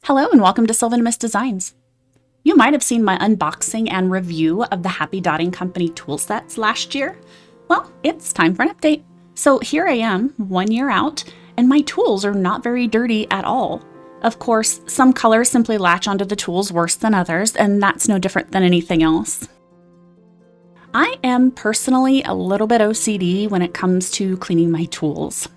Hello and welcome to Sylvanimous Designs. You might have seen my unboxing and review of the Happy Dotting Company tool sets last year. Well, it's time for an update. So here I am, 1 year out, and my tools are not very dirty at all. Of course, some colors simply latch onto the tools worse than others, and that's no different than anything else. I am personally a little bit OCD when it comes to cleaning my tools.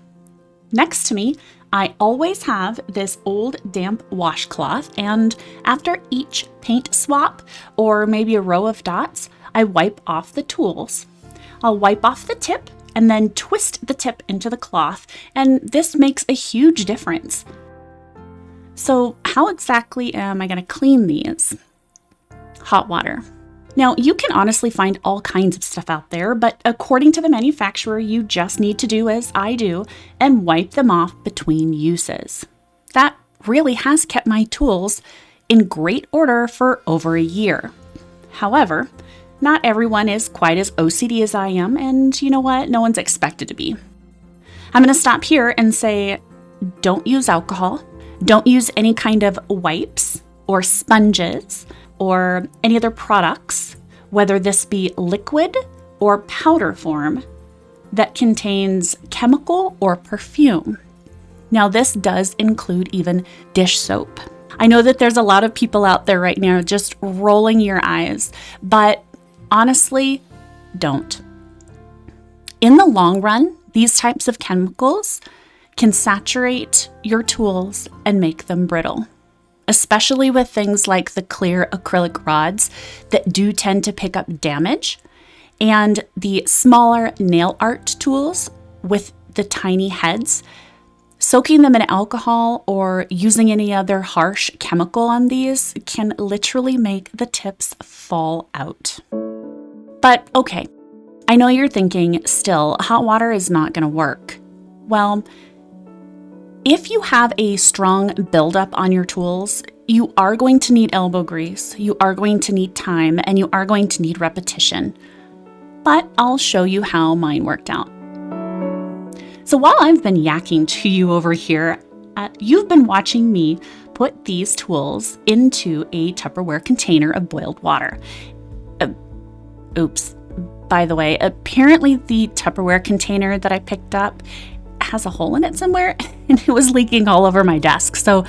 Next to me, I always have this old damp washcloth, and after each paint swap or maybe a row of dots, I wipe off the tools. I'll wipe off the tip and then twist the tip into the cloth, and this makes a huge difference. So how exactly am I going to clean these? Hot water. Now, you can honestly find all kinds of stuff out there, but according to the manufacturer, you just need to do as I do and wipe them off between uses. That really has kept my tools in great order for over a year. However, not everyone is quite as OCD as I am, and you know what? No one's expected to be. I'm going to stop here and say, don't use alcohol, don't use any kind of wipes or sponges, or any other products, whether this be liquid or powder form, that contains chemical or perfume. Now, this does include even dish soap. I know that there's a lot of people out there right now just rolling your eyes, but honestly, don't. In the long run, these types of chemicals can saturate your tools and make them brittle, especially with things like the clear acrylic rods that do tend to pick up damage, and the smaller nail art tools with the tiny heads. Soaking them in alcohol or using any other harsh chemical on these can literally make the tips fall out. But okay, I know you're thinking, still, hot water is not going to work. Well, if you have a strong buildup on your tools, you are going to need elbow grease, you are going to need time, and you are going to need repetition. But I'll show you how mine worked out. So while I've been yakking to you over here, you've been watching me put these tools into a Tupperware container of boiled water. Oops. By the way, apparently the Tupperware container that I picked up has a hole in it somewhere, and it was leaking all over my desk. So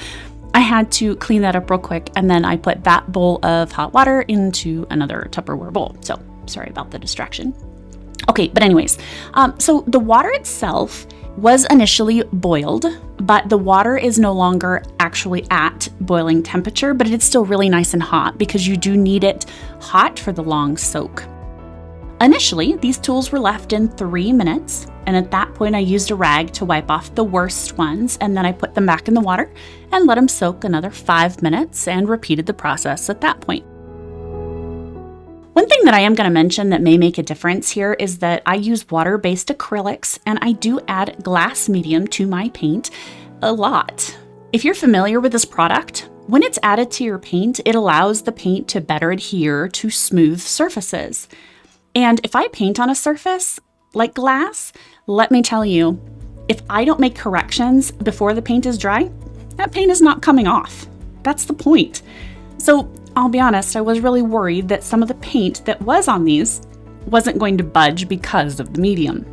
I had to clean that up real quick, and then I put that bowl of hot water into another Tupperware bowl. So sorry about the distraction. Okay, but anyways, so the water itself was initially boiled, but the water is no longer actually at boiling temperature, but it's still really nice and hot because you do need it hot for the long soak. Initially, these tools were left in 3 minutes, and at that point I used a rag to wipe off the worst ones, and then I put them back in the water and let them soak another 5 minutes and repeated the process at that point. One thing that I am going to mention that may make a difference here is that I use water-based acrylics, and I do add glass medium to my paint a lot. If you're familiar with this product, when it's added to your paint, it allows the paint to better adhere to smooth surfaces. And if I paint on a surface like glass, let me tell you, if I don't make corrections before the paint is dry, that paint is not coming off. That's the point. So I'll be honest, I was really worried that some of the paint that was on these wasn't going to budge because of the medium.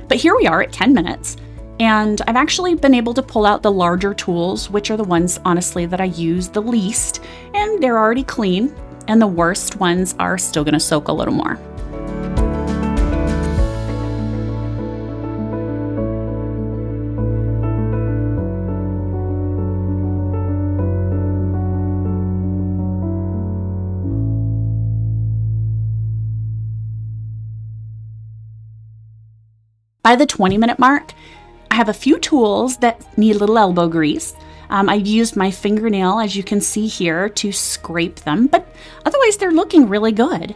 But here we are at 10 minutes, and I've actually been able to pull out the larger tools, which are the ones, honestly, that I use the least, and they're already clean, and the worst ones are still going to soak a little more. By the 20-minute mark, I have a few tools that need a little elbow grease. I've used my fingernail, as you can see here, to scrape them, but otherwise they're looking really good.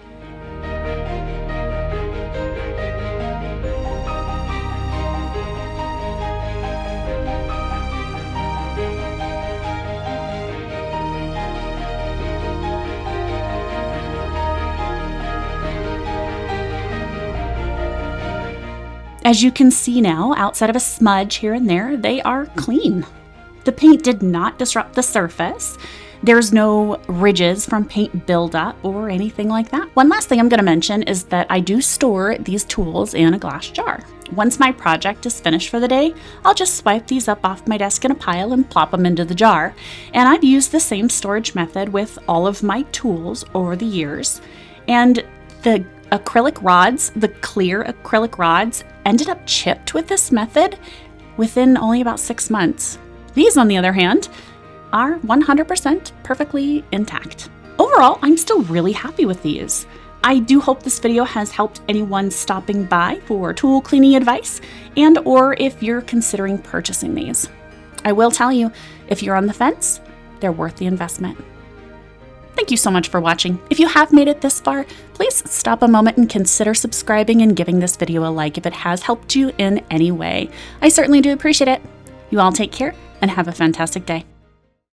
As you can see now, outside of a smudge here and there, they are clean. The paint did not disrupt the surface. There's no ridges from paint buildup or anything like that. One last thing I'm going to mention is that I do store these tools in a glass jar. Once my project is finished for the day, I'll just swipe these up off my desk in a pile and plop them into the jar. And I've used the same storage method with all of my tools over the years. And the acrylic rods, the clear acrylic rods, ended up chipped with this method within only about 6 months. These, on the other hand, are 100% perfectly intact. Overall, I'm still really happy with these. I do hope this video has helped anyone stopping by for tool cleaning advice and or if you're considering purchasing these. I will tell you, if you're on the fence, they're worth the investment. Thank you so much for watching. If you have made it this far, please stop a moment and consider subscribing and giving this video a like if it has helped you in any way. I certainly do appreciate it. You all take care and have a fantastic day.